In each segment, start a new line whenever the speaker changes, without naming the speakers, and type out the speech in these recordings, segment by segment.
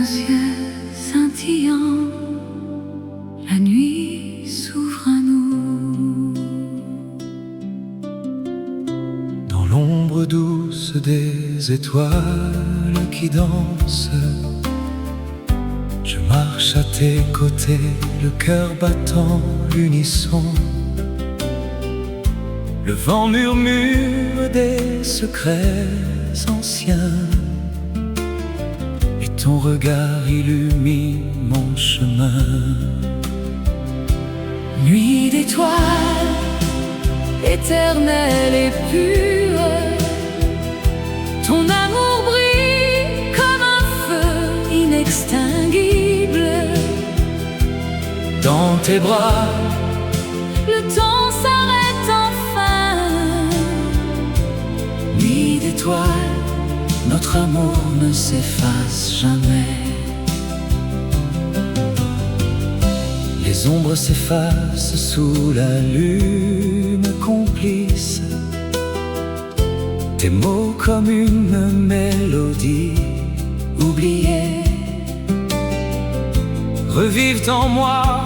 un ciel scintillant, la nuit s'ouvre à nous.
Dans l'ombre douce des étoiles qui dansent, je marche à tes côtés, le cœur battant l'unisson. Le vent murmure des secrets anciens, et ton regard illumine mon chemin.
Nuit d'étoiles, éternelle et pure, ton amour brille comme un feu inextinguible.
Dans tes bras,
le temps s'arrête enfin.
nuit d'étoiles, notre amour ne s'efface jamais. Les ombres s'effacent sous la lune complice. Tes mots comme une mélodie oubliée revivent en moi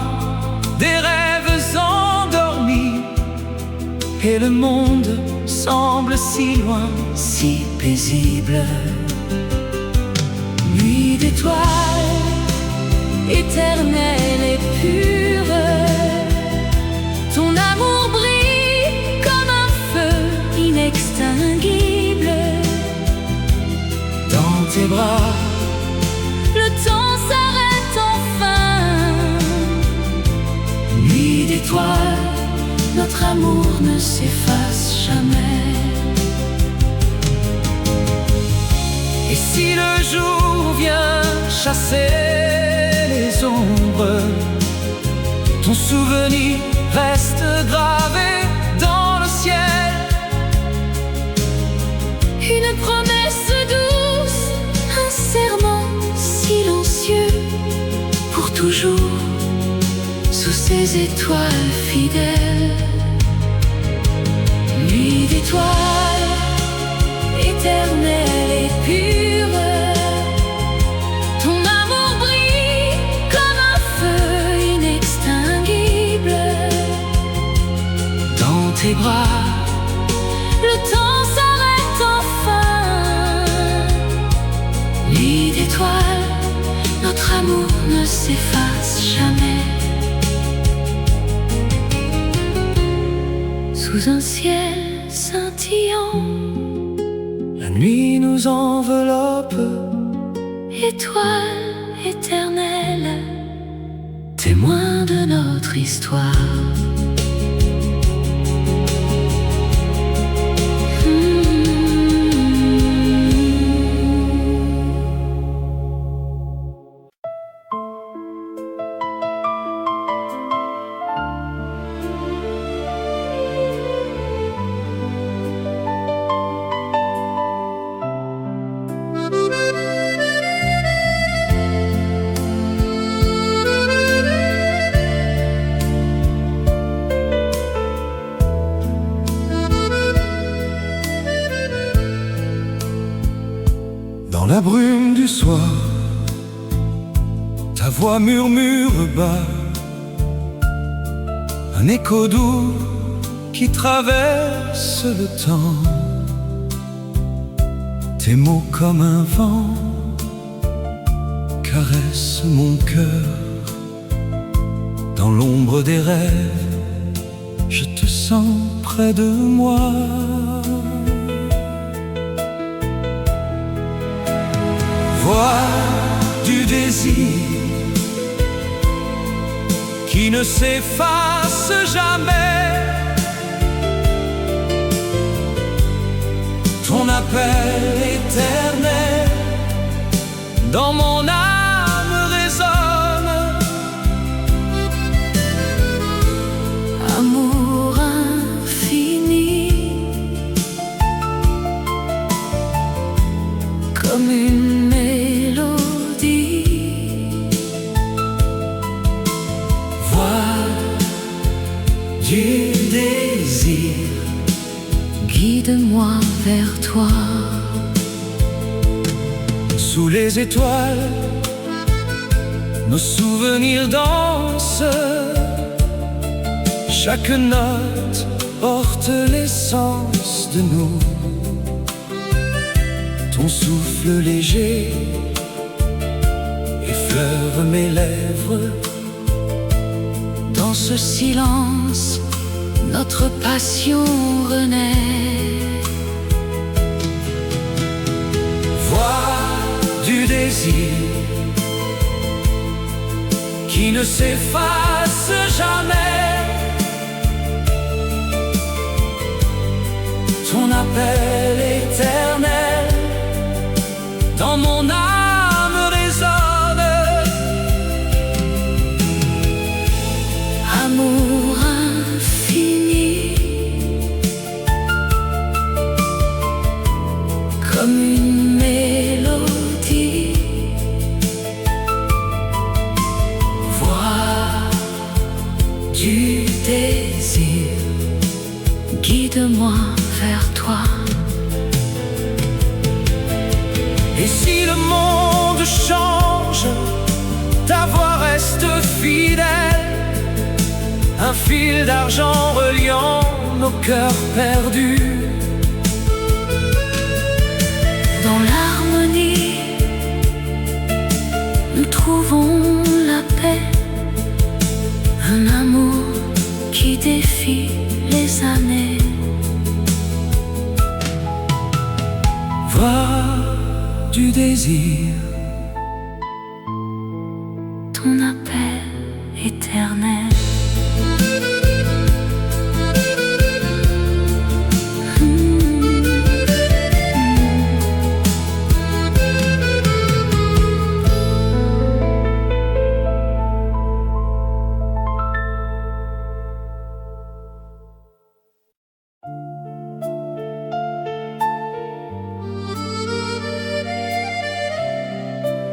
des rêves endormis, et le monde semble si loin, si paisible.
Nuit d'étoiles, éternelle et pure, ton amour brille comme un feu inextinguible.
Dans tes bras,
le temps s'arrête enfin.
nuit d'étoiles,
Notre amour ne s'efface jamais.
et si le jour vient chasser les ombres, ton souvenir reste gravé dans le ciel.
Une promesse douce, un serment silencieux, pour toujours, sous ces étoiles fidèles. Nuit d'étoiles, éternelle et pure, ton amour brille comme un feu inextinguible.
Dans tes bras,
Le temps s'arrête enfin. Nuit d'étoiles, notre amour ne s'efface jamais. Sous un ciel scintillant,
la nuit nous enveloppe,
étoile éternelle, témoin de notre histoire.
dans la brume du soir, ta voix murmure bas, un écho doux qui traverse le temps. Tes mots comme un vent caressent mon cœur. Dans l'ombre des rêves, je te sens près de moi. Voix du désir qui ne s'efface jamais. Ton appel éternel dans mon âme résonne.
Amour infini, comme une mélodie.
Voix du désir,
guide-moi vers toi.
sous les étoiles, nos souvenirs dansent. Chaque note porte l'essence de nous. Ton souffle léger effleure mes lèvres.
Dans ce silence, notre passion renaît.
Voix du désir qui ne s'efface jamais. Ton appel éternel dans mon âme résonne.
Amour infini, comme une mélodie. Voix du désir, guide-moi vers toi.
Et si le monde change, ta voix reste fidèle. Un fil d'argent reliant nos cœurs perdus.
Dans l'harmonie, nous trouvons la paix. Un amour qui défie les années.
Voix du désir,
ton appel éternel.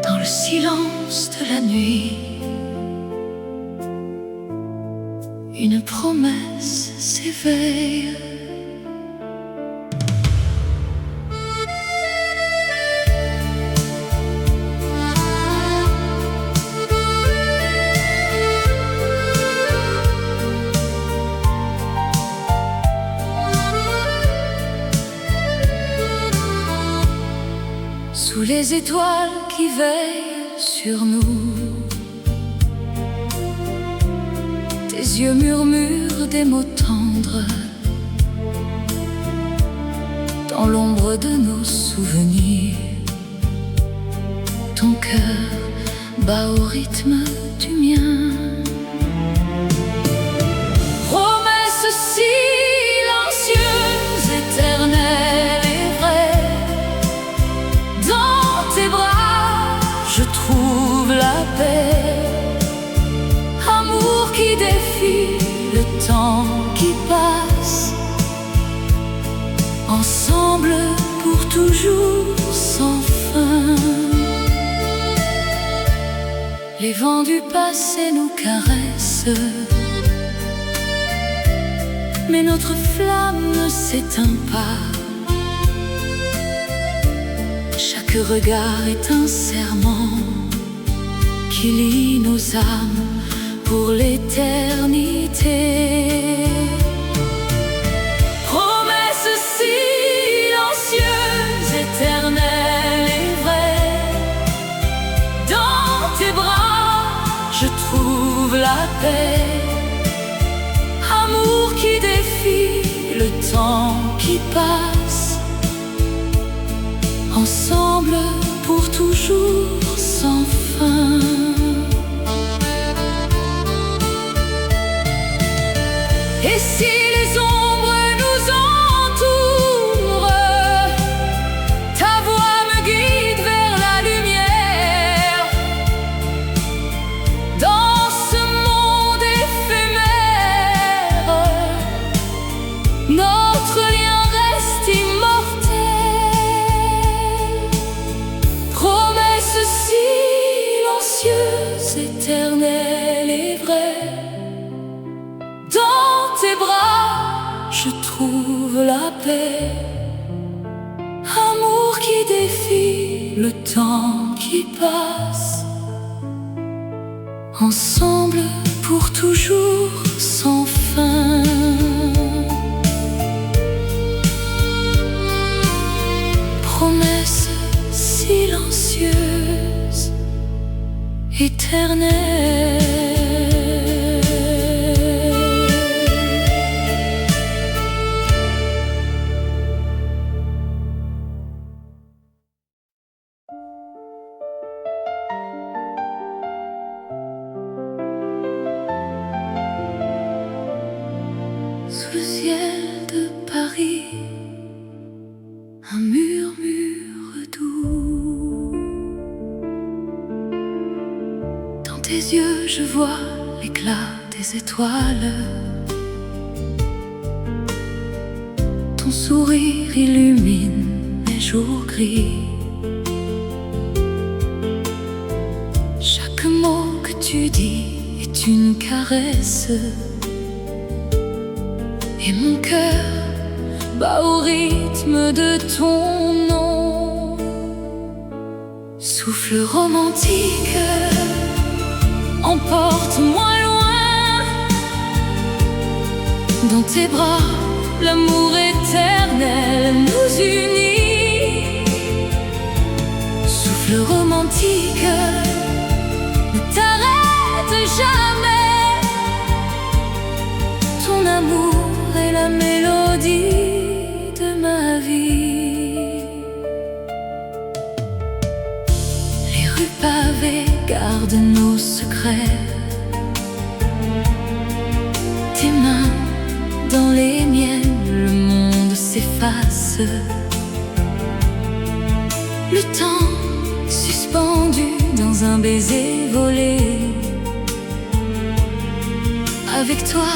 Dans le silence de la nuit, une promesse s'éveille. Sous les étoiles qui veillent sur nous, tes yeux murmurent des mots tendres. Dans l'ombre de nos souvenirs, ton cœur bat au rythme du mien. Promesse silencieuse, éternelle et vraie. Dans tes bras, je trouve la paix. Amour qui défie le temps qui passe. Ensemble pour toujours sans fin. Les vents du passé nous caressent, mais notre flamme ne s'éteint pas. Chaque regard est un serment qui lie nos âmes pour l'éternité. Promesse silencieuse, éternelle et vraie. Dans tes bras, je trouve la paix. Amour qui défie le temps qui passe. Ensemble pour toujours sans fin. Et si les ombres nous entourent, ta voix me guide vers la lumière. Dans ce monde éphémère, notre lien reste immortel. Promesse silencieuse, éternelle et vraie. Dans tes bras, je trouve la paix. Amour qui défie le temps qui passe. ensemble pour toujours sans fin. Promesse silencieuse, éternelle. Sous le ciel de Paris, un murmure doux. Dans tes yeux, je vois l'éclat des étoiles. Ton sourire illumine mes jours gris. Chaque mot que tu dis est une caresse. Et mon cœur bat au rythme de ton nom. Souffle romantique, emporte-moi loin. Dans tes bras, l'amour éternel nous unit. Souffle romantique, ne t'arrête jamais. Ton amour est la mélodie de ma vie. Les rues pavées gardent nos secrets. Tes mains dans les miennes, le monde s'efface. Le temps suspendu dans un baiser volé. Avec toi,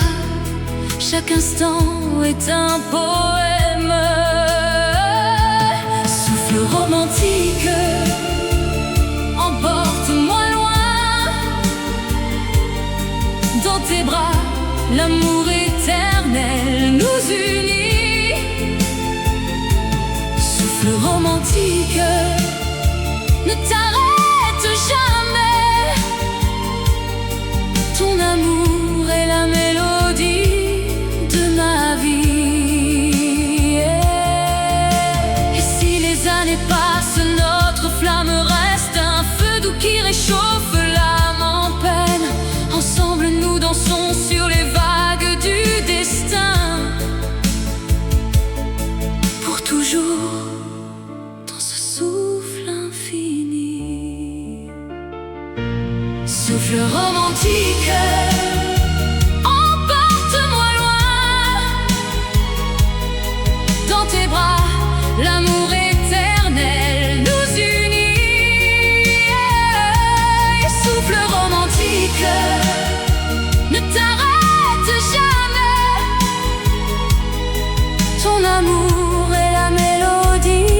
chaque instant est un poème. Souffle romantique, emporte-moi loin. Dans tes bras, l'amour éternel nous unit. Souffle romantique, ne t'arrête jamais. Ton amour est la mélodie de ma vie. Et si les années passent, notre flamme reste un feu doux qui réchauffe l'âme en peine. Ensemble nous dansons sur les vagues du destin. Pour toujours dans ce souffle infini. Souffle romantique, l'amour éternel nous unit. Souffle romantique, ne t'arrête jamais. Ton amour est la mélodie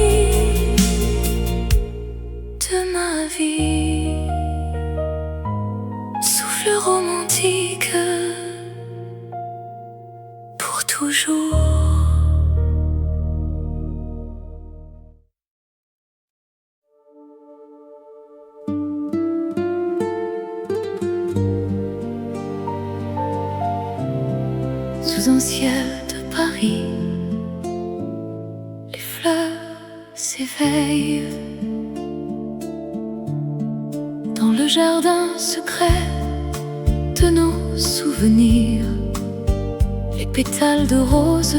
de ma vie. Souffle romantique, pour toujours. Sous un ciel de Paris, les fleurs s'éveillent. Dans le jardin secret de nos souvenirs, les pétales de rose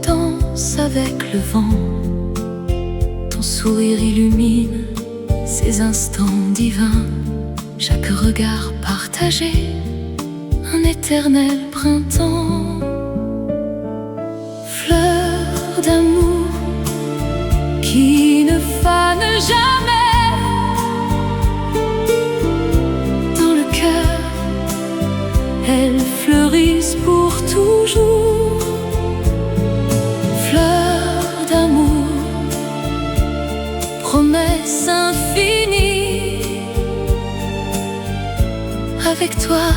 dansent avec le vent. Ton sourire illumine ces instants divins. Chaque regard partagé, un éternel printemps. Fleur d'amour qui ne fane jamais. Dans le cœur, elles fleurissent pour toujours. Fleur d'amour, promesse infinie. Avec toi,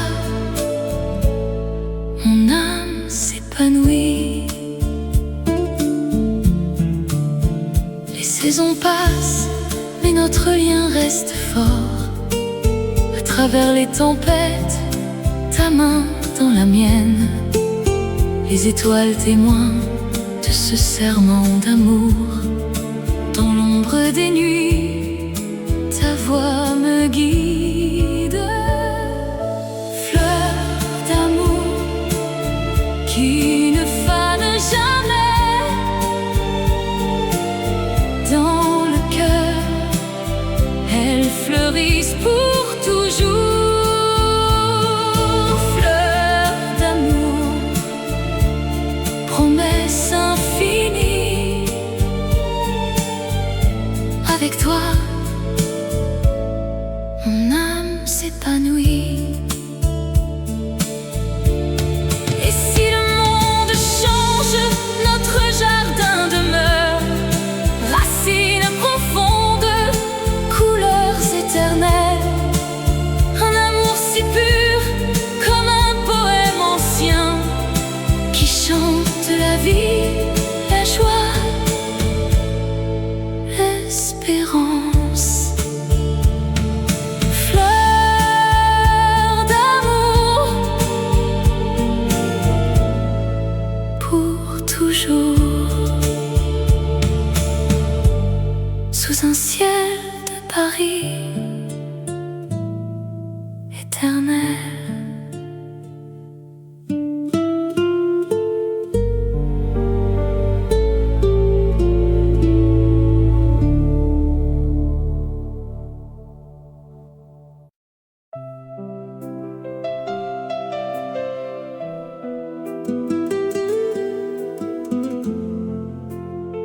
mon âme s'épanouit. Les saisons passent, mais notre lien reste fort. À travers les tempêtes, ta main dans la mienne, les étoiles témoins de ce serment d'amour. Dans l'ombre des nuits, ta voix me guide. Fleur d'amour qui ne fane jamais, dans le cœur, elles fleurissent pour toujours. Fleur d'amour, promesse infinie, avec toi, mon âme s'épanouit. Et si le monde change, notre jardin demeure, racines profondes, couleurs éternelles. Un amour si pur comme un poème ancien qui chante la vie, la joie, l'espérance. Fleur d'amour pour toujours, sous un ciel de Paris éternel.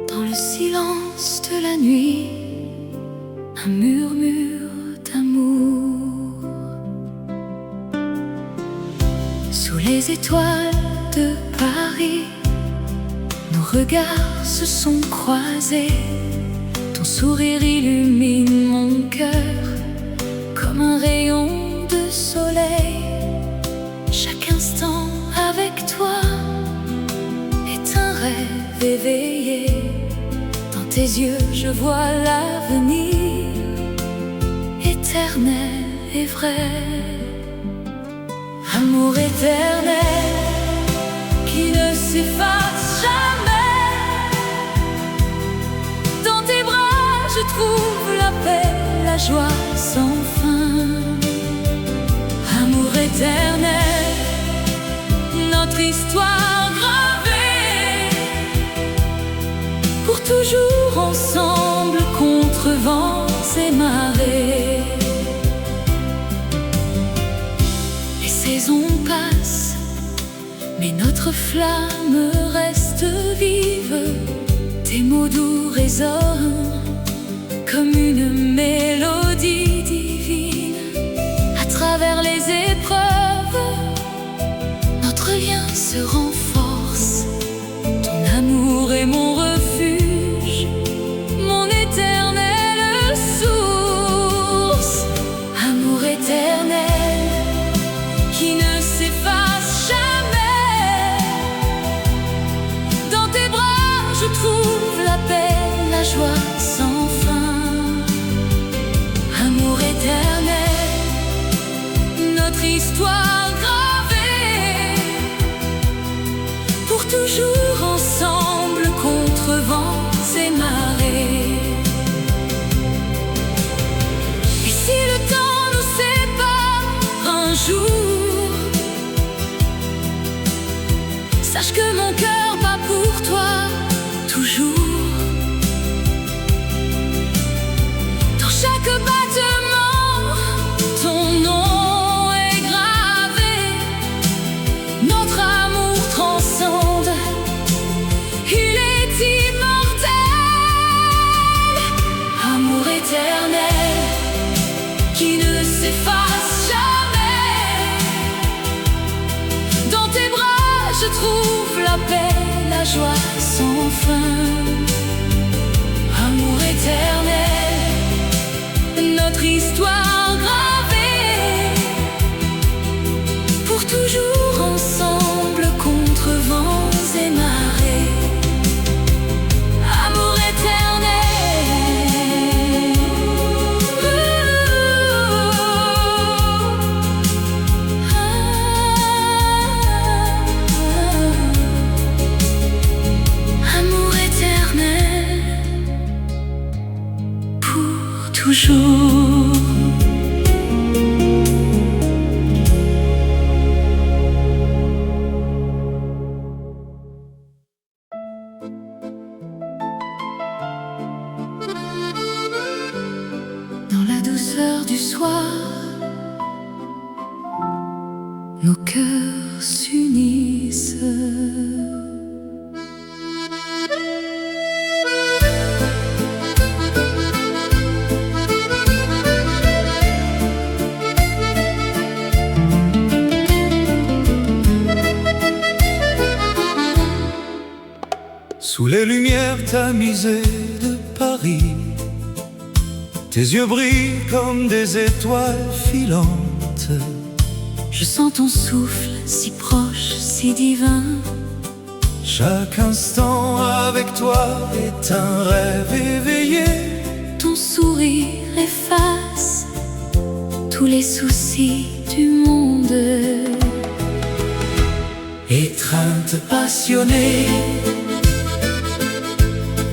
Dans le silence de la nuit, un murmure d'amour. Sous les étoiles de Paris, nos regards se sont croisés. Ton sourire illumine mon cœur comme un rayon de soleil. Chaque instant avec toi est un rêve éveillé. Dans tes yeux je vois l'avenir éternel et vrai. Amour éternel qui ne s'efface jamais. Dans tes bras je trouve la paix, la joie sans fin. Amour éternel, notre histoire gravée, pour toujours ensemble contre vents et marées. Les saisons passent, mais notre flamme reste vive. Tes mots doux résonnent comme une mélodie divine. À travers les épreuves, notre lien se renforce. Ton amour est mon refuge, mon éternelle source. Amour éternel qui ne s'efface jamais. Dans tes bras je trouve la paix, la joie sans fin. Amour éternel, notre histoire gravée, pour toujours ensemble contre vents et marées. Et si le temps nous sépare un jour, sache que mon cœur bat pour toi toujours. Dans chaque battement, ton nom est gravé. Notre amour transcende, il est immortel. Amour éternel qui ne s'efface jamais. Dans tes bras je trouve la paix, la joie sans fin. Amour éternel, notre histoire gravée, pour toujours ensemble contre vents et marées. Amour éternel, toujours. Dans la douceur du soir, nos cœurs s'unissent.
Sous les lumières tamisées de Paris, tes yeux brillent comme des étoiles filantes.
Je sens ton souffle si proche, si divin.
Chaque instant avec toi est un rêve éveillé.
Ton sourire efface tous les soucis du monde.
Étreinte passionnée,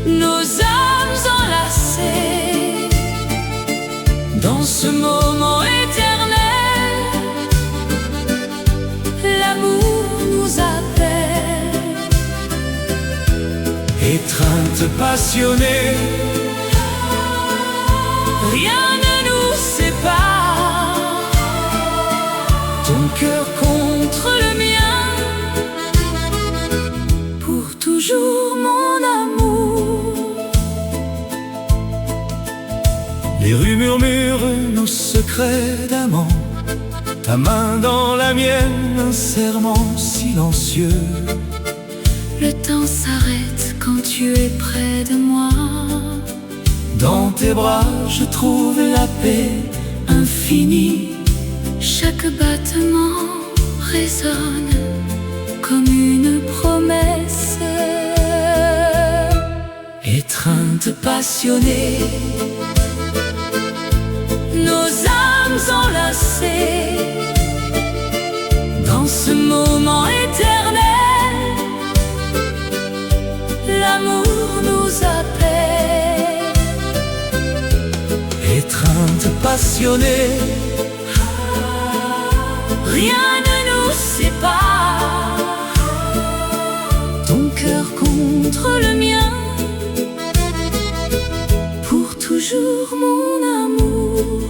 nos âmes enlacées dans ce moment éternel. L'amour nous appelle.
étreinte passionnée,
Rien ne nous sépare.
ton cœur
Contre le mien, pour toujours mon amour.
Les rues murmurent nos secrets d'amant. Ta main dans la mienne, un serment silencieux.
Le temps s'arrête quand tu es près de moi.
Dans tes bras, je trouve la paix infinie.
Chaque battement résonne comme une promesse.
Étreinte passionnée,
Nos âmes enlacées dans ce moment éternel. L'amour nous appelle.
étreinte passionnée,
Rien ne nous sépare. Ton cœur contre le mien, pour toujours mon amour.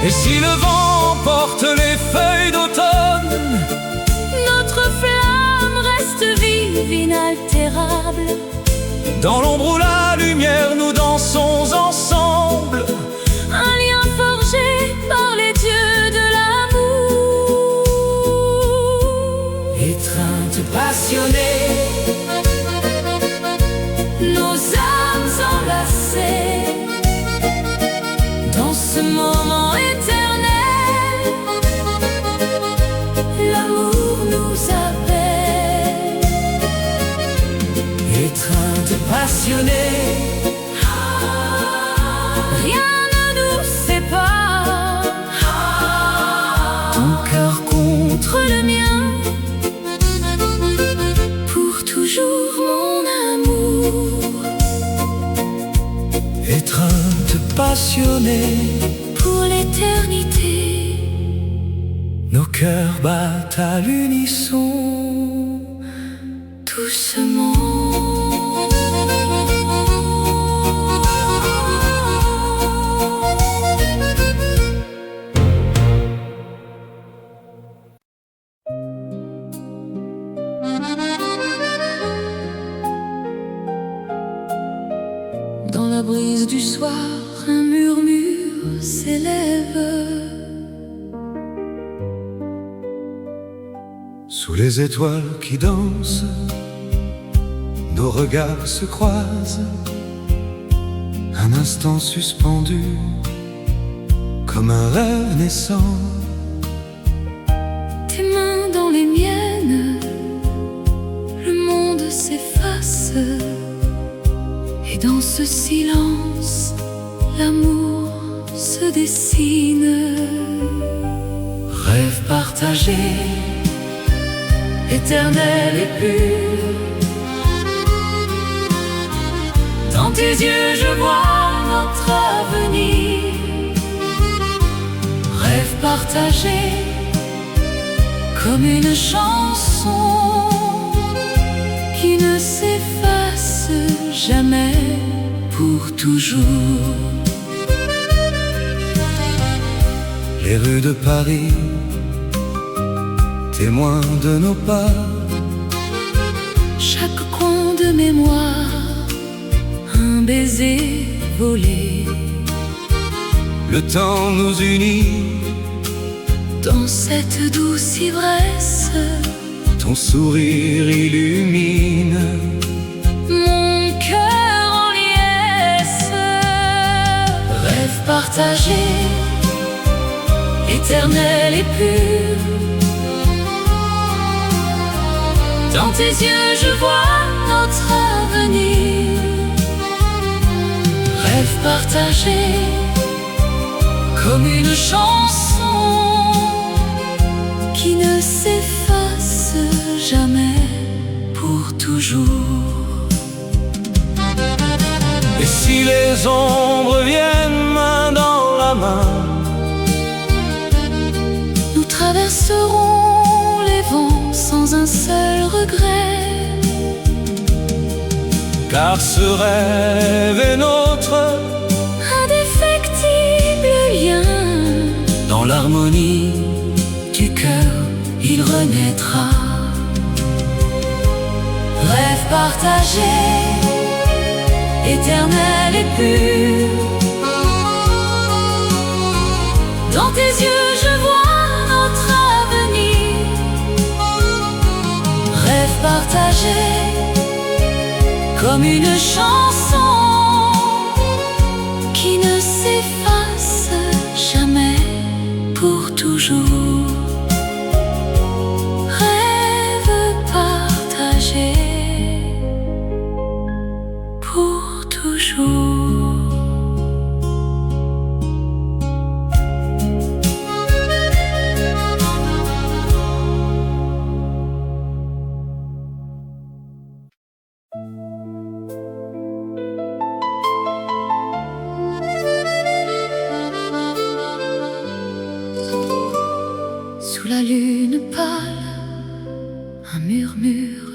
Et si le vent porte les feuilles d'automne,
Notre flamme reste vive, inaltérable.
dans l'ombre ou la lumière, nous dansons ensemble.
Un lien forgé par les dieux de l'amour.
Étreinte passionnée,
Nos âmes enlacées dans ce moment éternel. L'amour nous appelle.
étreinte passionnée,
Rien ne nous sépare.
ton cœur
Contre le mien, pour toujours mon amour.
étreinte passionnée,
Pour l'éternité,
nos cœurs battent à l'unisson.
doucement. Dans la brise du soir, un murmure s'élève.
Sous les étoiles qui dansent, nos regards se croisent. Un instant suspendu, comme un rêve naissant.
Tes mains dans les miennes, le monde s'efface. Et dans ce silence, l'amour se dessine.
Rêve partagé, éternel et pur.
Dans tes yeux je vois notre avenir. Rêve partagé comme une chanson qui ne s'efface jamais pour toujours.
Les rues de Paris, témoins de nos pas.
Chaque coin de mémoire, un baiser volé.
Le temps nous unit
dans cette douce ivresse.
Ton sourire illumine
mon cœur en liesse. Rêve partagé, éternel et pur. Dans tes yeux je vois notre avenir. Rêve partagé comme une chanson qui ne s'efface jamais pour toujours.
Et si les ombres viennent main dans la main,
nous traverserons les vents sans un seul regret.
car ce rêve est notre
Indéfectible lien.
dans l'harmonie
Du cœur il renaîtra. Rêve partagé, éternel et pur. Dans tes yeux je vois notre avenir. Rêve partagé comme une chanson qui ne s'efface jamais pour toujours. Rêve partagé pour toujours. Sous la lune pâle, un murmure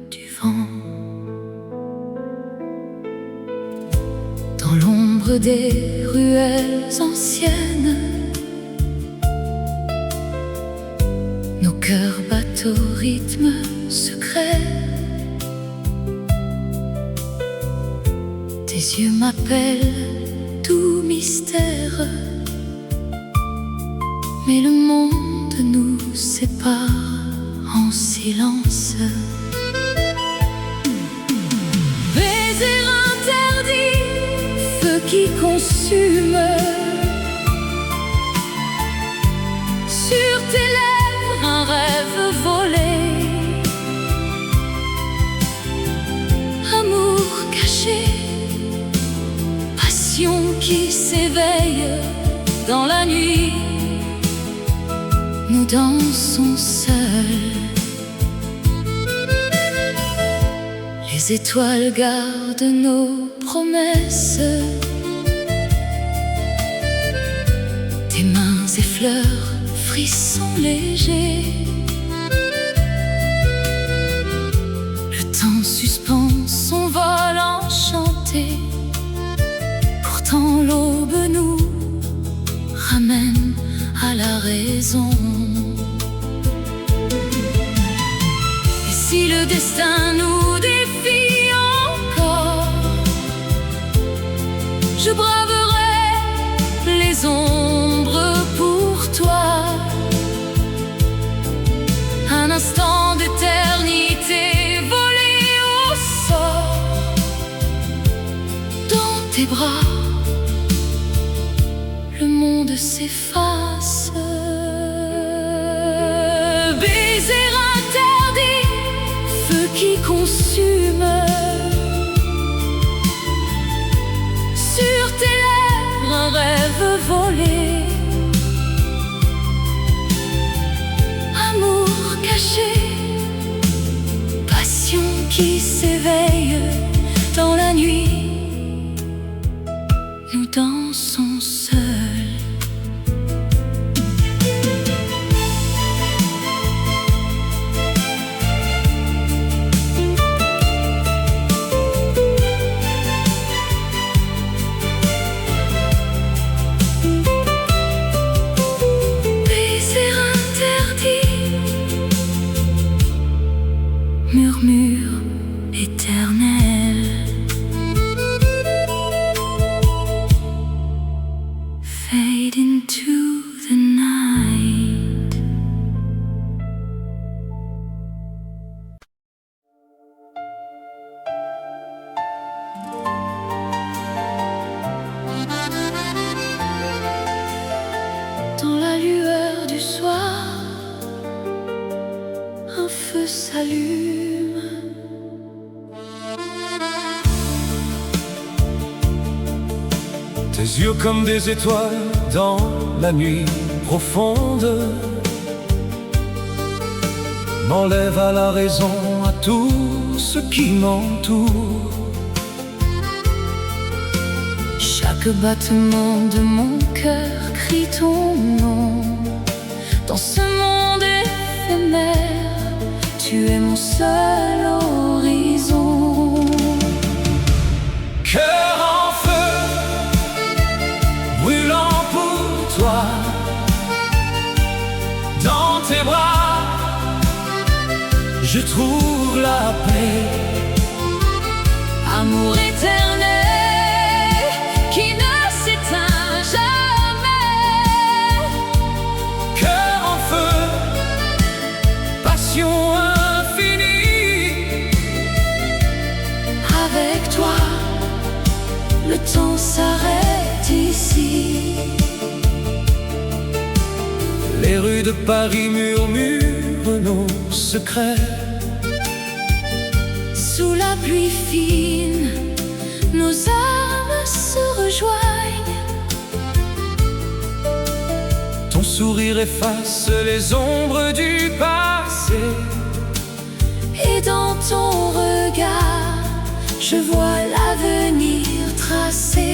du vent. Dans l'ombre des ruelles anciennes, nos cœurs battent au rythme secret. Tes yeux m'appellent, tout mystère. Mais le monde nous sépare en silence. Baiser interdit, feu qui consume. Sur tes lèvres, un rêve volé. Amour caché, passion qui s'éveille dans la nuit. Nous dansons seuls. Les étoiles gardent nos promesses. Tes mains effleurent, frissons légers. Le temps suspend son vol enchanté. Pourtant l'aube nous ramène à la raison. Et si le destin nous défie encore, je braverai les ombres pour toi. Un instant d'éternité volé au sort. Dans tes bras, le monde s'efface. Baiser interdit, feu qui consume. Sur tes lèvres, un rêve volé. Amour caché, passion qui s'éveille dans la nuit. murmure éternel. Fade into the night. Dans la lueur du soir, un feu s'allume.
Tes yeux comme des étoiles dans la nuit profonde m'enlèvent à la raison, à tout ce qui m'entoure.
Chaque battement de mon cœur crie ton nom. Dans ce monde éphémère, tu es mon seul horizon.
Cœur en feu, brûlant pour toi, dans tes bras, je trouve la paix.
Amour éternel qui ne s'éteint jamais.
Cœur en feu, passion infinie.
Avec toi, le temps s'arrête ici.
Les rues de Paris murmurent nos secrets.
Sous la pluie fine, nos âmes se rejoignent.
Ton sourire efface les ombres du passé.
Et dans ton regard, je vois l'avenir tracé.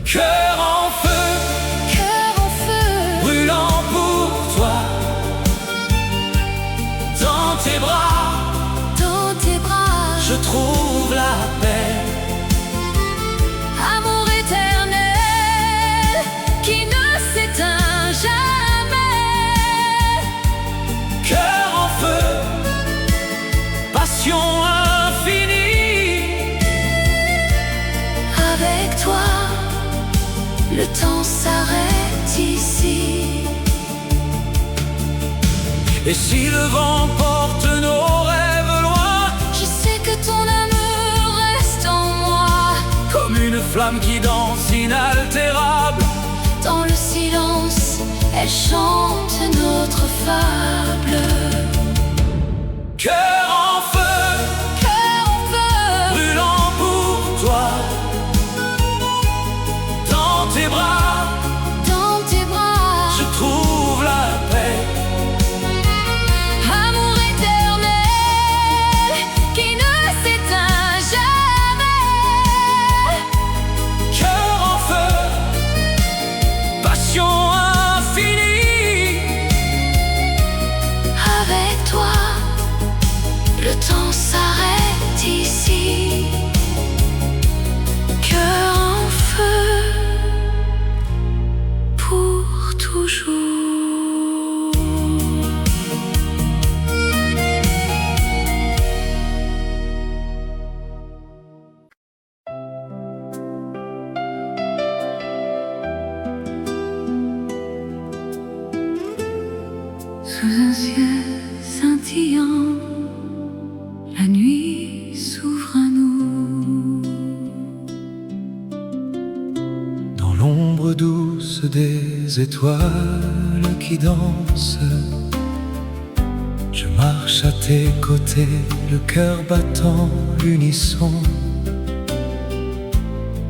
Cœur en feu,
Cœur en feu,
brûlant pour toi, dans tes bras,
dans tes bras,
je trouve la paix.
amour éternel qui ne s'éteint jamais.
Cœur en feu, passion infinie.
Avec toi, le temps s'arrête ici.
Et si le vent porte nos rêves loin,
Je sais que ton amour reste en moi.
comme une flamme qui danse inaltérable.
Dans le silence, elle chante notre fable.
Cœur en feu,
Cœur en feu,
brûlant pour toi, dans tes bras,
dans tes bras,
je trouve la paix.
amour éternel qui ne s'éteint jamais.
Cœur en feu, passion infinie.
Avec toi, le temps s'arrête ici. Cœur en feu, pour toujours. Sous un ciel scintillant, la nuit s'ouvre à nous.
Dans l'ombre douce des étoiles qui dansent, je marche à tes côtés, le cœur battant l'unisson.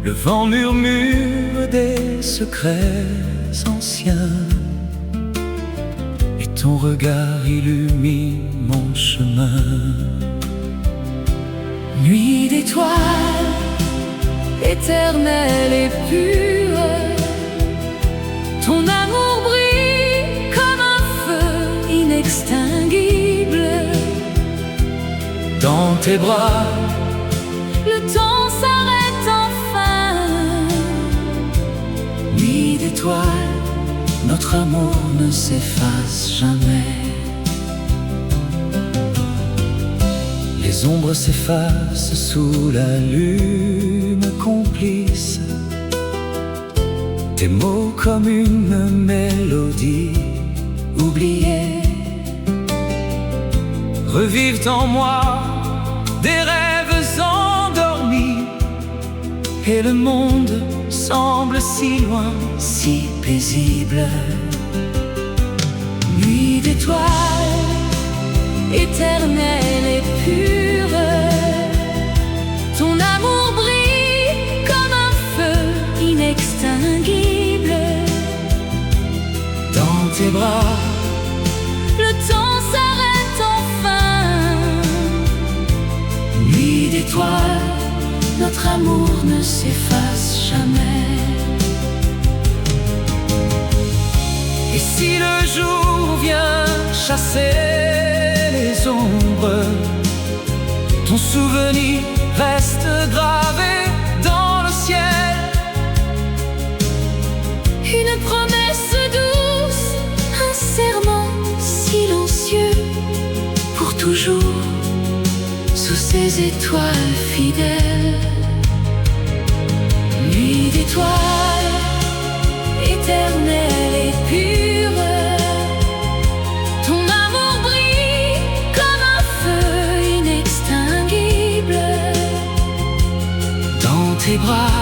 Le vent murmure des secrets anciens, et ton regard illumine mon chemin.
Nuit d'étoiles, éternelle et pure, ton amour brille comme un feu inextinguible.
Dans tes bras,
Le temps s'arrête enfin.
nuit d'étoiles, notre amour ne s'efface jamais. les ombres s'effacent sous la lune complice. Tes mots comme une mélodie oubliée revivent en moi des rêves endormis, et le monde semble si loin, si paisible. Nuit d'étoiles, éternelle et pure, ton amour brille comme un feu inextinguible. Dans tes bras, le temps s'arrête enfin. Nuit d'étoiles, notre amour ne s'efface jamais. Et si le jour vient chasser les ombres, ton souvenir reste gravé dans le ciel.
Une promesse douce, un serment silencieux, pour toujours sous ces étoiles fidèles. Nuit d'étoiles, éternelle et pure, ton amour brille comme un feu inextinguible.
Dans tes bras,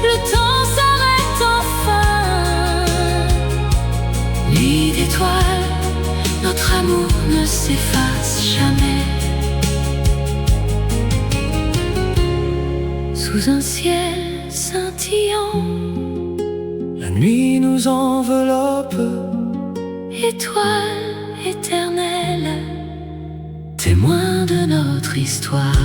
le temps s'arrête enfin.
nuit d'étoiles,
Notre amour ne s'efface jamais. Sous un ciel scintillant,
la nuit nous enveloppe.
étoile éternelle, témoin de notre histoire.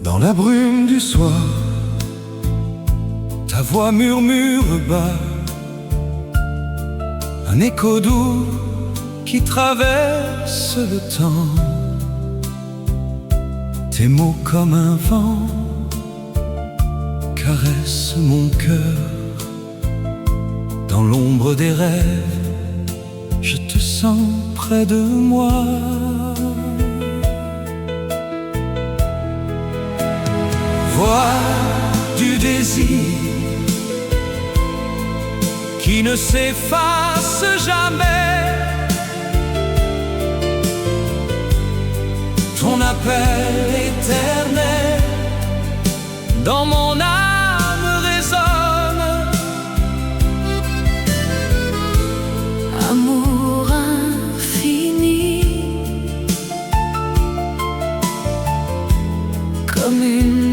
Dans la brume du soir, ta voix murmure bas, un écho doux qui traverse le temps. Tes mots comme un vent caressent mon cœur. Dans l'ombre des rêves, je te sens près de moi. Voix du désir qui ne s'efface jamais. Ton appel éternel dans mon âme résonne.
Amour infini, comme une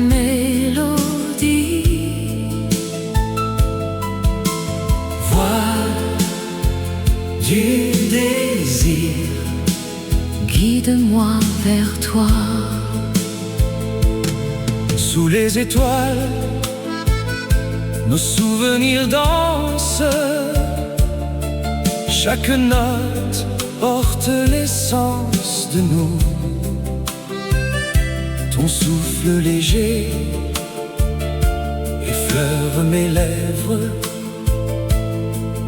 du désir,
guide-moi vers toi.
Sous les étoiles, nos souvenirs dansent. Chaque note porte l'essence de nous. Ton souffle léger effleure mes lèvres.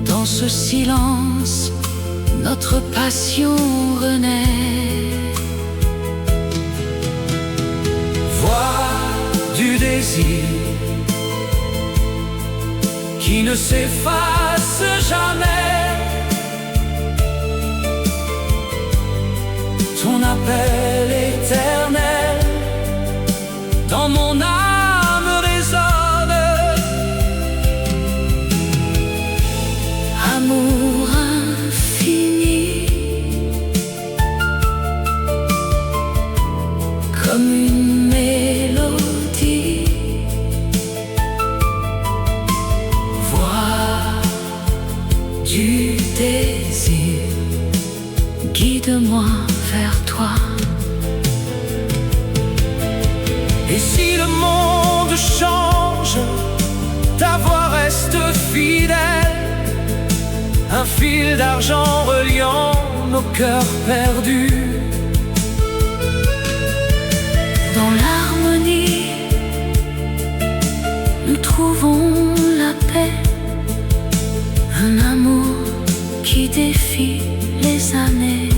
Dans ce silence, notre passion renaît.
Voix du désir qui ne s'efface jamais. Ton appel éternel dans mon âme résonne.
Amour infini, comme une mélodie.
Voix
de moi vers toi.
Et si le monde change, ta voix reste fidèle, un fil d'argent reliant nos cœurs perdus.
Dans l'harmonie, nous trouvons la paix, un amour qui défie les années.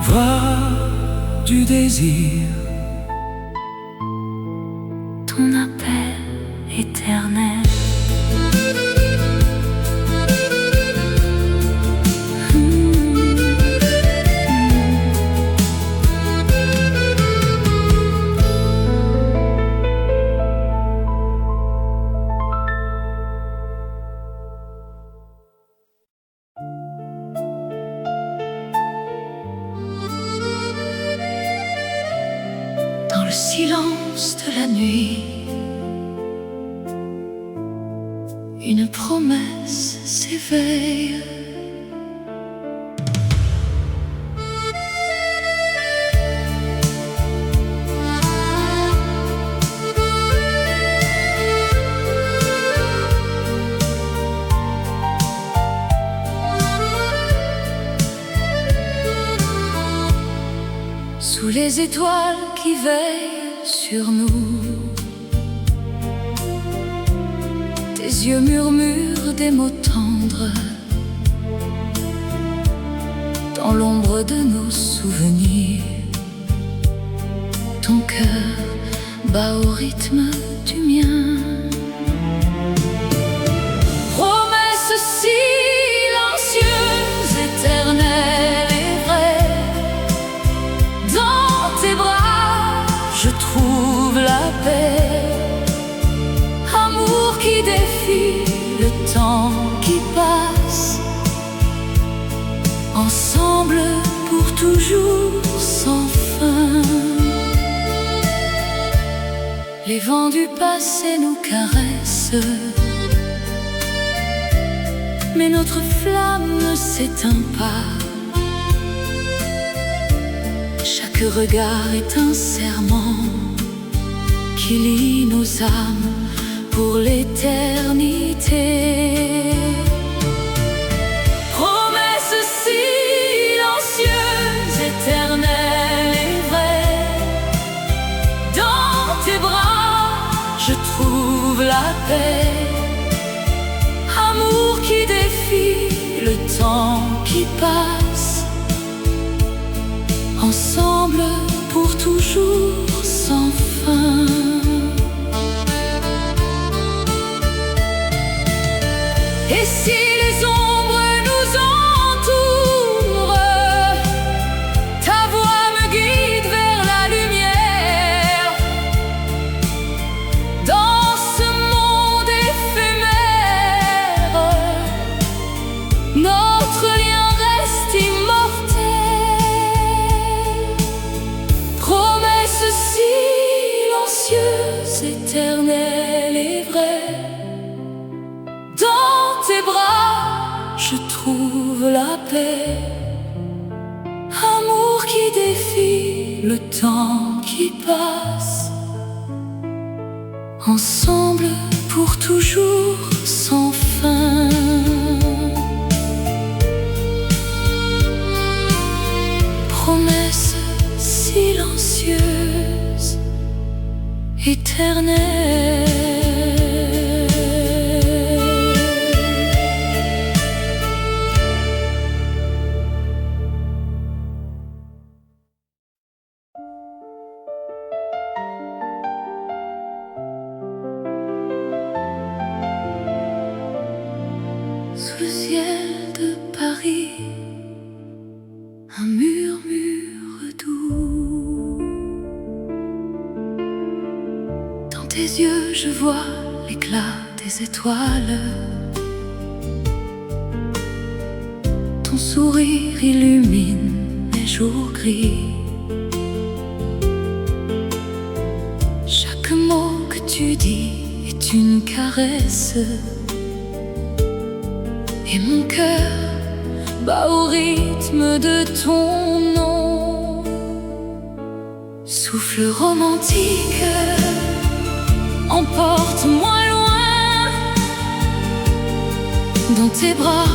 Voix du désir,
ton appel éternel. Dans le silence de la nuit, une promesse s'éveille. Sous les étoiles qui veillent sur nous, tes yeux murmurent des mots tendres. Dans l'ombre de nos souvenirs, ton cœur bat au rythme du mien. Promesse silencieuse, éternelle et vraie, dans tes bras je trouve la paix. Amour qui défie le temps qui passe, ensemble pour toujours sans fin. Les vents du passé nous caressent, mais notre flamme ne s'éteint pas. Chaque regard est un serment qui lie nos âmes pour l'éternité. Promesse silencieuse, éternelle et vraie, dans tes bras je trouve la paix. Amour qui défie le temps qui passe, ensemble pour toujours sans fin. Et si les ombres nous entourent, ta voix me guide vers la lumière. Dans ce monde éphémère, notre lien reste immortel. Promesse silencieuse, éternelle et vraie, dans tes bras je trouve la paix. Amour qui défie le temps qui passe, ensemble pour toujours sans fin. Promesse silencieuse, éternelle. Sous le ciel de Paris, un murmure doux. Dans tes yeux je vois l'éclat des étoiles. Ton sourire illumine les jours gris. Chaque mot que tu dis est une caresse, et mon cœur bat au rythme de ton nom. Souffle romantique, emporte-moi loin. Dans tes bras,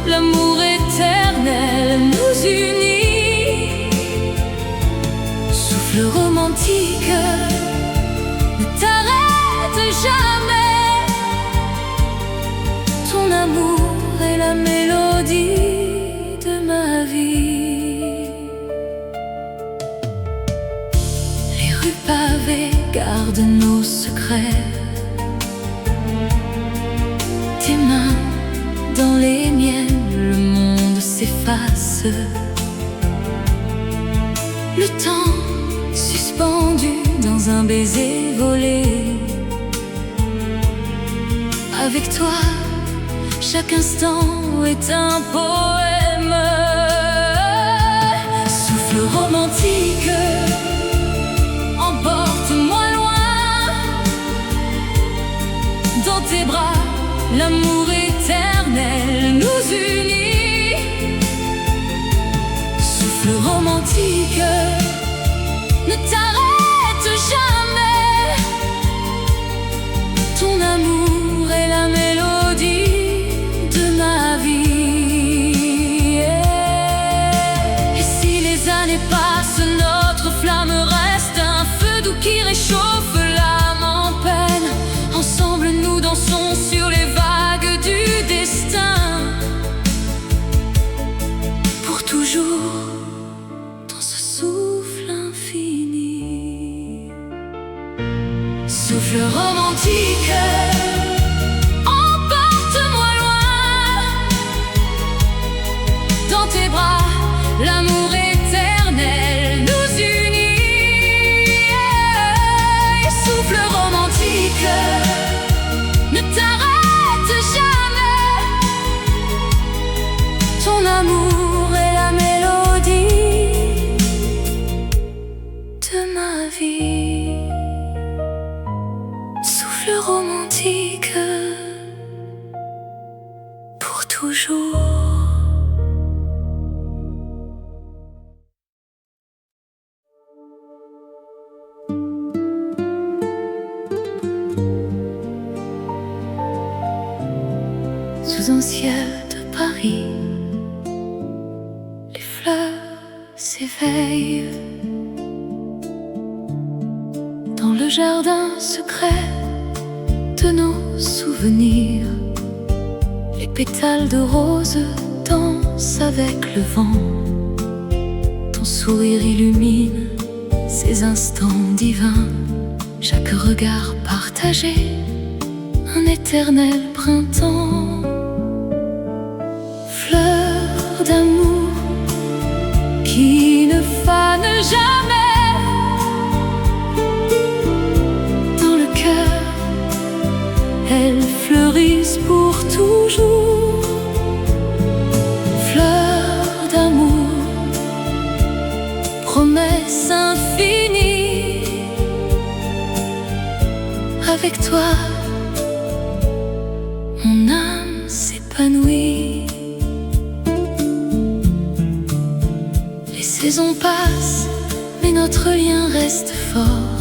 l'amour éternel nous unit. Souffle romantique, ne t'arrête jamais. Ton amour est la mélodie de ma vie. Les rues pavées gardent nos secrets. Tes mains dans les miennes, le monde s'efface. Le temps suspendu dans un baiser volé. Avec toi, chaque instant est un poème. Souffle romantique, emporte-moi loin. Dans tes bras, l'amour éternel nous unit. Souffle romantique, ne t'arrête jamais. Ton amour est la mélodie de ma vie. Et si les années passent, notre flamme reste un feu doux qui réchauffe l'âme en peine. Ensemble nous dansons sur les vagues du destin. Pour toujours, dans ce souffle infini. Souffle romantique, emporte-moi loin. Dans tes bras, l'amour éternel nous unit. Souffle romantique, ne t'arrête jamais. Ton amour est la mélodie de ma vie. Souffle romantique, pour toujours. Sous un ciel de Paris, les fleurs s'éveillent. Dans le jardin secret de nos souvenirs, les pétales de rose dansent avec le vent. Ton sourire illumine ces instants divins. Chaque regard partagé, un éternel printemps. Fleur d'amour qui ne fane jamais. Dans le cœur, elles fleurissent pour toujours. Fleur d'amour, promesse infinie. Avec toi, mon âme s'épanouit. Les saisons passent, mais notre lien reste fort.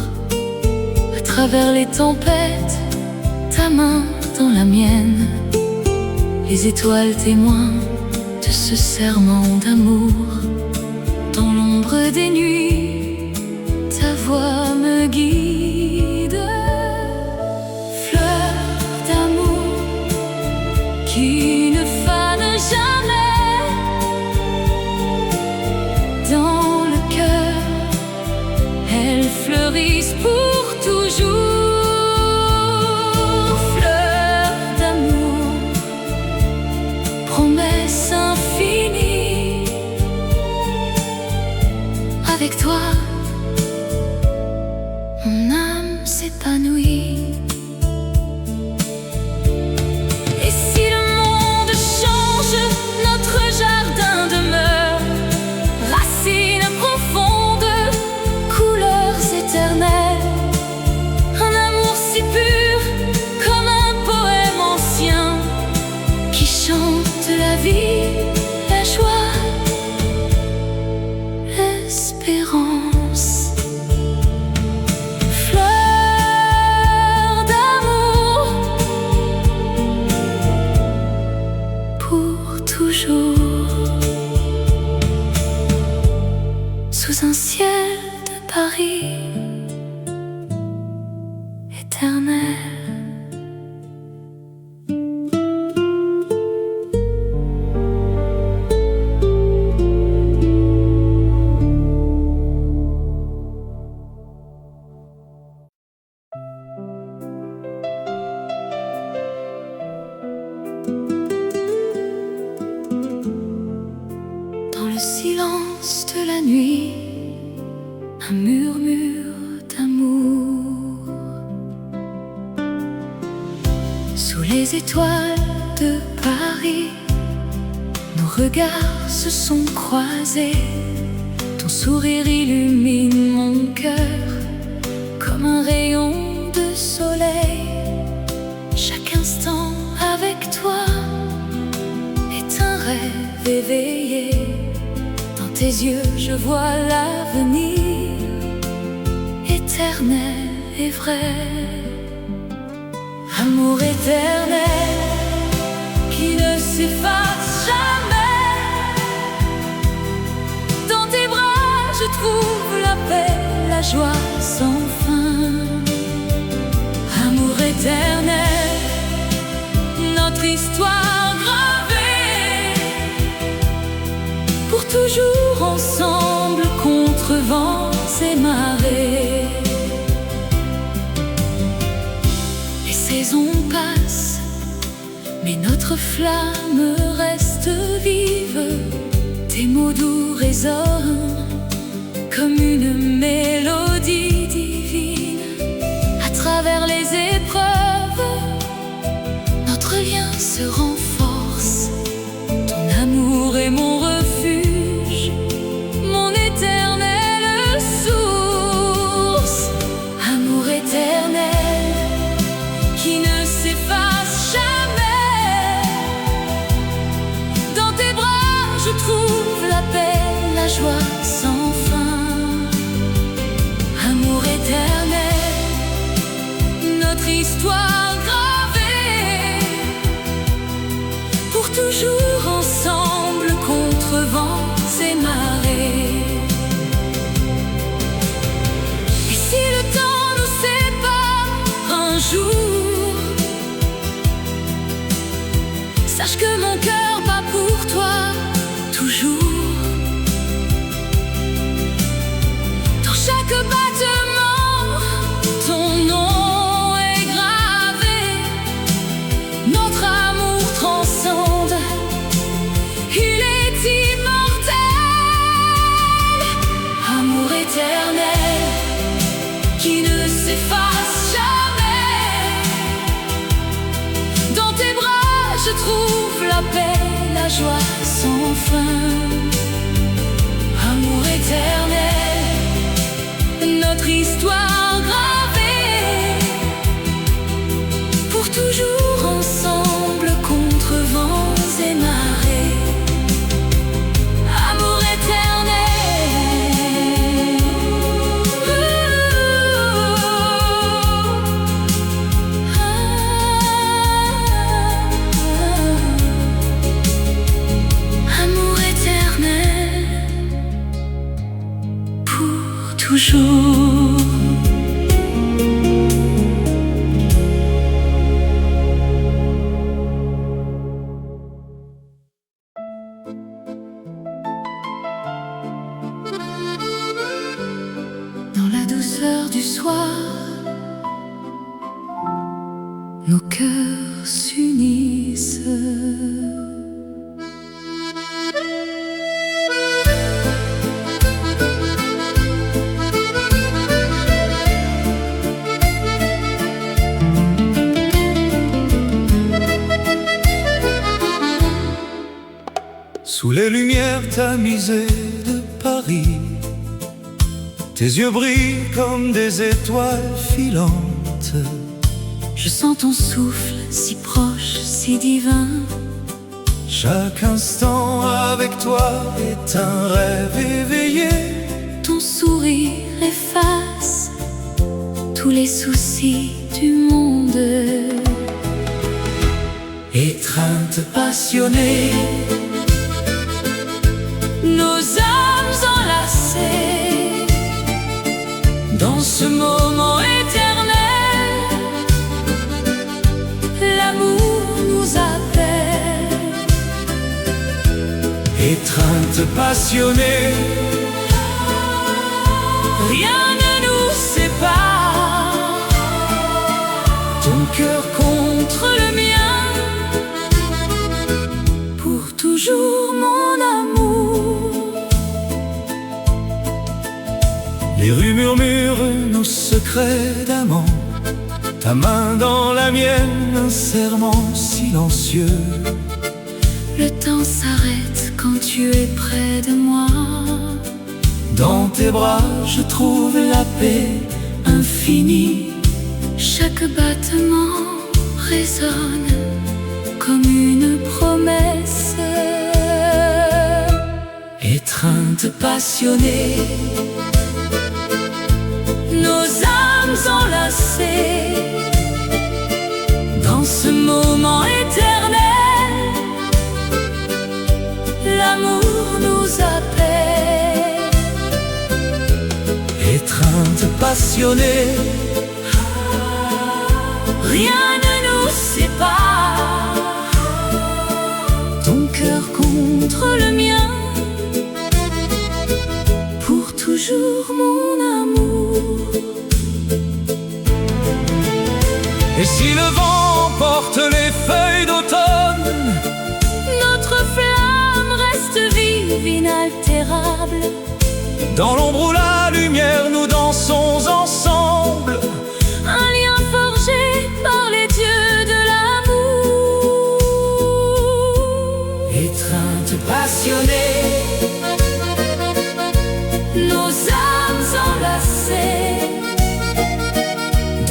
À travers les tempêtes, ta main dans la mienne. Les étoiles témoins de ce serment d'amour. Dans l'ombre des nuits, ta voix me guide. Fleur d'amour qui ne fane jamais. Dans le cœur, elles fleurissent pour toujours. Fleur d'amour, promesse infinie. Avec toi, mon âme éternel. Dans le silence de la nuit, un murmure d'amour. Sous les étoiles de Paris, nos regards se sont croisés. Ton sourire illumine mon cœur comme un rayon de soleil. Chaque instant avec toi est un rêve éveillé. Dans tes yeux je vois l'avenir éternel et vrai. Amour éternel qui ne s'efface jamais. Dans tes bras je trouve la paix, la joie sans fin. Amour éternel, notre histoire gravée, pour toujours ensemble contre vents et marées. Les saisons passent, mais notre flamme reste vive. Tes mots doux résonnent comme une mélodie divine. À travers les épreuves, notre lien se renforce. Ton amour est mon refuge, mon éternelle source. Amour éternel qui ne s'efface jamais. Dans tes bras je trouve la paix, la joie sans fin. Amour éternel, notre histoire gravée, pour toujours ensemble contre vents et marées. Et si le temps nous sépare un jour, sache que mon cœur bat pour toi toujours. Dans chaque battement, ton nom est gravé. Notre amour transcende, il est immortel. Amour éternel qui ne s'efface jamais. Dans tes bras je trouve la paix, la joie sans fin. Amour éternel, notre histoire gravée, pour toujours ensemble contre vents et marées. Amour éternel. Amour éternel pour toujours. Dans la douceur du soir, nos cœurs s'unissent.
Sous les lumières tamisées de Paris, tes yeux brillent comme des étoiles filantes.
Je sens ton souffle si proche, si divin.
Chaque instant avec toi est un rêve éveillé.
Ton sourire efface tous les soucis du monde.
Étreinte passionnée,
nos âmes enlacées, dans ce moment éternel,
Étreinte passionnée,
rien ne nous sépare. Ton cœur contre le mien, pour toujours mon amour.
Les rues murmurent nos secrets d'amant, ta main dans la mienne, un serment silencieux.
Le temps s'arrête quand tu es près de moi.
Dans tes bras je trouve la paix infinie.
Chaque battement résonne comme une promesse.
Étreinte passionnée,
nos âmes enlacées, dans ce moment éternel, l'amour nous appelle.
étreinte passionnée,
rien ne nous sépare. Ton cœur contre le mien, pour toujours mon amour.
Et si le vent porte les feuilles d'automne,
Notre flamme reste vive, inaltérable.
dans l'ombre ou la lumière nous dansons ensemble.
Un lien forgé par les dieux de l'amour.
Étreinte passionnée,
Nos âmes enlacées,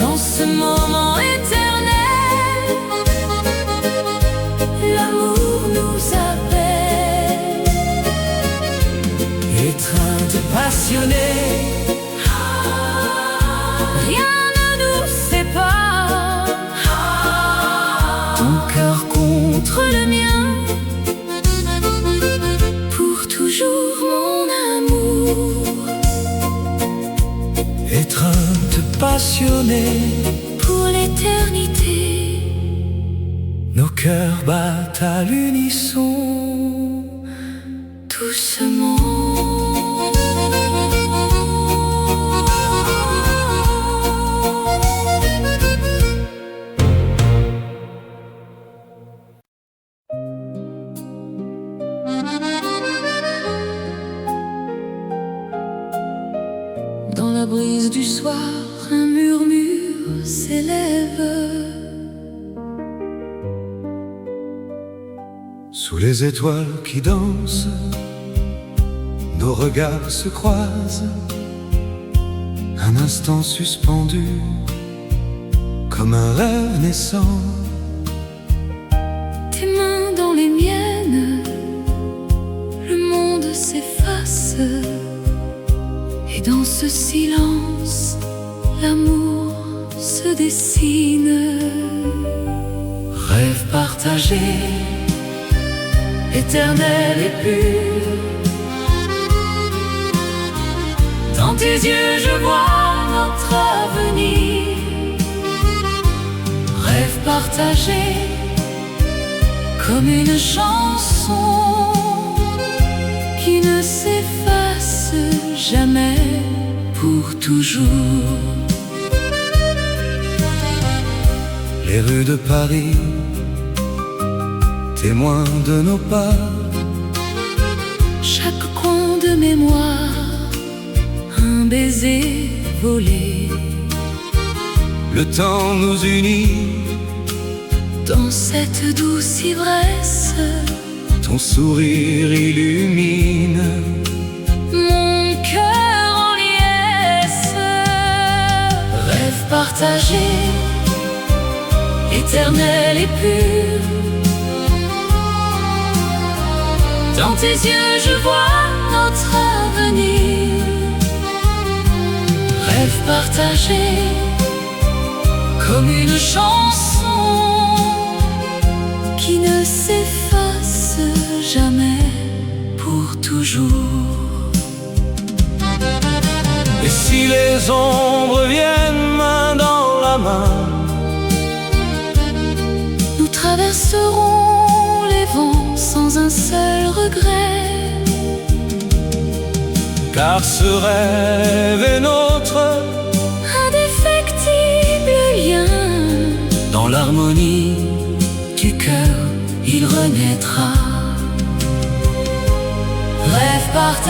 dans ce moment éternel, l'amour nous appelle.
étreinte passionnée,
Rien ne nous sépare.
ton cœur
Contre le mien, pour toujours mon amour.
étreinte passionnée,
Pour l'éternité,
nos cœurs battent à l'unisson.
doucement. Dans la brise du soir, un murmure s'élève.
Sous les étoiles qui dansent, nos regards se croisent, un instant suspendu, comme un rêve naissant.
Tes mains dans les miennes, le monde s'efface. Et dans ce silence, l'amour se dessine.
Rêve partagé, éternel et pur.
Dans tes yeux je vois notre avenir.
Rêve
Partagé comme une chanson qui ne s'efface jamais, pour toujours.
Les rues de Paris, témoins de nos pas.
Chaque coin de mémoire, un baiser volé.
Le temps nous unit,
Dans cette douce ivresse,
ton sourire illumine.
mon cœur en liesse.
Rêve
Partagé, éternel et pur. Dans tes yeux je vois notre avenir. Rêve partagé comme une chanson qui ne s'efface jamais, pour toujours.
Et si les ombres viennent main dans la main,
Nous traverserons les vents sans un seul regret.
car ce rêve est notre
indéfectible lien.
Dans l'harmonie du cœur, il renaîtra.
Rêve partagé.